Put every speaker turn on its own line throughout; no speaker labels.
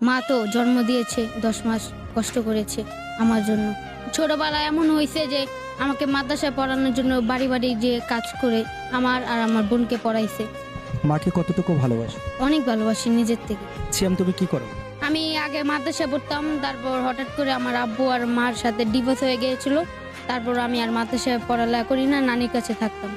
মা তো জন্ম দিয়েছে, 10 মাস কষ্ট করেছে আমার জন্য। ছোটবেলায় এমন হয়েছে যে আমাকে মাদ্রাসায় পড়ানোর জন্য বাড়ি বাড়ি যেয়ে কাজ করে আমার আর আমার বোনকে পড়াইছে।
মাকে কতটুকু ভালোবাসো?
অনেক ভালোবাসি নিজের থেকে।
সিয়াম, তুমি কি করো?
আমি আগে মাদ্রাসায় পড়তাম, তারপর হঠাৎ করে আমার আব্বু আর মার সাথে ডিভোর্স হয়ে গিয়েছিল। তারপর আমি আর মাদ্রাসায় পড়ালেখা করি না, নানির কাছে থাকতাম।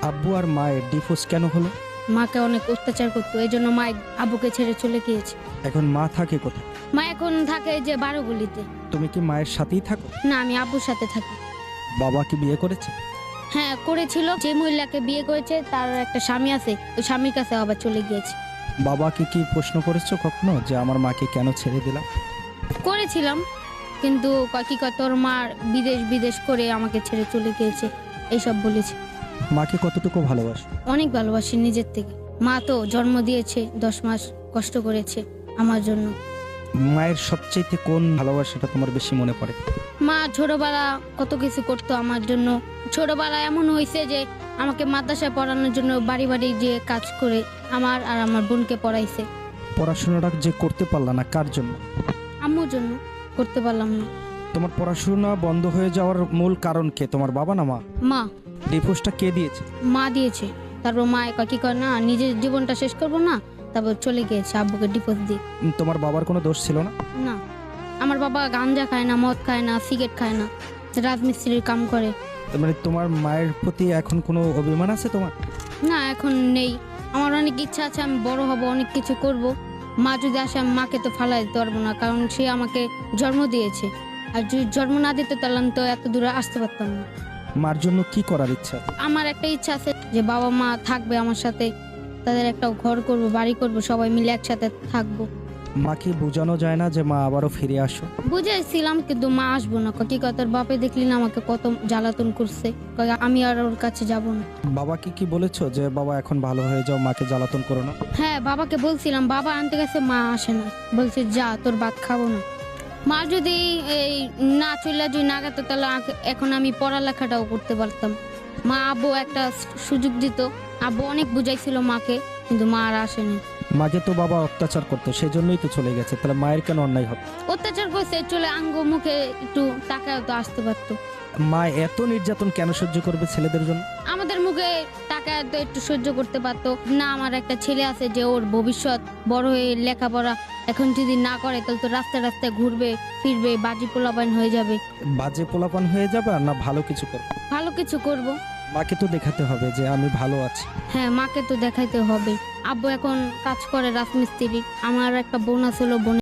আব্বু আর মায়ের ডিভোর্স কেন হলো?
মাকে অনেক অত্যাচার করতো, এই জন্য মা আব্বুকে ছেড়ে চলে গিয়েছে।
এখন মা থাকে কোথায়?
মা এখন থাকে যে 12 গলিতে।
তুমি কি মায়ের সাথেই থাকো?
না, আমি আব্বুর সাথে থাকি।
বাবা কি বিয়ে করেছে?
হ্যাঁ করেছিল, যে মহিলাকে বিয়ে করেছে তার একটা স্বামী আছে, ওই স্বামীর কাছে আবার চলে গিয়েছে।
বাবাকে কি প্রশ্ন করেছো কখনো যে আমার মাকে কেন ছেড়ে দিলাম?
করেছিলাম, কিন্তু কি কয় তোর মা বিদেশ করে আমাকে ছেড়ে চলে গিয়েছে, এইসব বলেছে।
মাকে কতটুকু ভালোবাসো?
অনেক ভালোবাসি নিজের থেকে। মা তো জন্ম দিয়েছে, 10 মাস কষ্ট করেছে আমার জন্য।
মায়ের সবচেয়ে কোন ভালোবাসাটা তোমার বেশি মনে পড়ে?
মা ছোটবেলা কত কিছু করতো আমার জন্য। ছোটবেলায় এমন হয়েছে যে আমাকে মাদ্রাসায় পড়ানোর জন্য বাড়ি বাড়ি যেয়ে কাজ করে আমার আর আমার বোনকে পড়াইছে।
পড়াশোনাটা যে করতে পারলা না, কার জন্য?
আম্মুর জন্য করতে পারলাম না।
তোমার পড়াশোনা বন্ধ হয়ে যাওয়ার মূল কারণ কে, তোমার বাবা না মা?
মা।
ডিভোর্সটা কে দিয়েছে?
মা দিয়েছে। তারপর মা কি করে না, নিজের জীবনটা শেষ করবো না, তারপর চলে গিয়েছে আব্বুকে ডিভোর্স দিয়ে।
তোমার বাবার কোনো দোষ ছিল না?
না, আমার বাবা গাঞ্জা খায় না, মদ খায় না, সিগারেট খায় না, রাজমিস্ত্রির কাম করে।
মানে তোমার মায়ের প্রতি এখন কোনো অভিমান আছে তোমার?
না, এখন নেই। আমার অনেক ইচ্ছা আছে, আমি বড় হব, অনেক কিছু করব। মা যদি আসে আমি মাকে তো ফালাই দিতে পারবো না, কারণ সে আমাকে জন্ম দিয়েছে। আর যদি জন্ম না দিতে তাহলে তো এত দূরে আসতে পারতাম না।
মার জন্য কি করার ইচ্ছা?
আমার একটা ইচ্ছা আছে যে বাবা মা থাকবে আমার সাথে, তাদের একটা ঘর করব, বাড়ি করব, সবাই মিলে একসাথে থাকবো।
মাকে বোঝানো যায় না যে মা আবারও ফিরে আসো?
বুঝেছিলাম, কিন্তু মা আসবো না। কি কথার বাপে দেখলি না আমাকে কত জ্বালাতন করছে, আমি আর ওর কাছে যাব না।
বাবাকে কি বলেছো যে বাবা এখন ভালো হয়ে যাও, মাকে জ্বালাতন করো না?
হ্যাঁ, বাবাকে বলছিলাম, বাবা আনতে গেছে, মা আসে না, বলছে যা তোর ভাত খাবো না। মা যদি এই না চলে যদি না গেতো তাহলে এখন আমি পড়ালেখাটাও করতে পারতাম। মা আব্বু একটা সুযোগ দিত, আব্বু অনেক বুঝাইছিল মাকে, কিন্তু মা আর আসেনি।
মাকে তো বাবা অত্যাচার করতো, সেজন্যই তো চলে গেছে, তাহলে মায়ের কেন অন্যায় হবে?
অত্যাচার করছে, চলে আঙ্গ মুখে একটু টাকাও তো আসতে পারতো।
মা এত নির্যাতন কেন সহ্য করবে ছেলেদের জন্য?
আমাদের মুখে টাকা তো একটু সহ্য করতে পারতো না। আমার একটা ছেলে আছে যে ওর ভবিষ্যৎ বড় হয়ে লেখাপড়া এখন যদি না করে তাহলে তো রাস্তায় রাস্তায় ঘুরবে ফিরবে, বাজি পোলাপান হয়ে যাবে।
বাজে পোলাপান হয়ে যাবে আর না ভালো কিছু করবে?
ভালো কিছু করব।
মাকে তো দেখাতে হবে যে আমি ভালো আছি।
হ্যাঁ, মাকে তো দেখাইতে হবে। আব্বু এখন কাজ করে রাজমিস্ত্রি। আমার একটা বোন আছে, বোন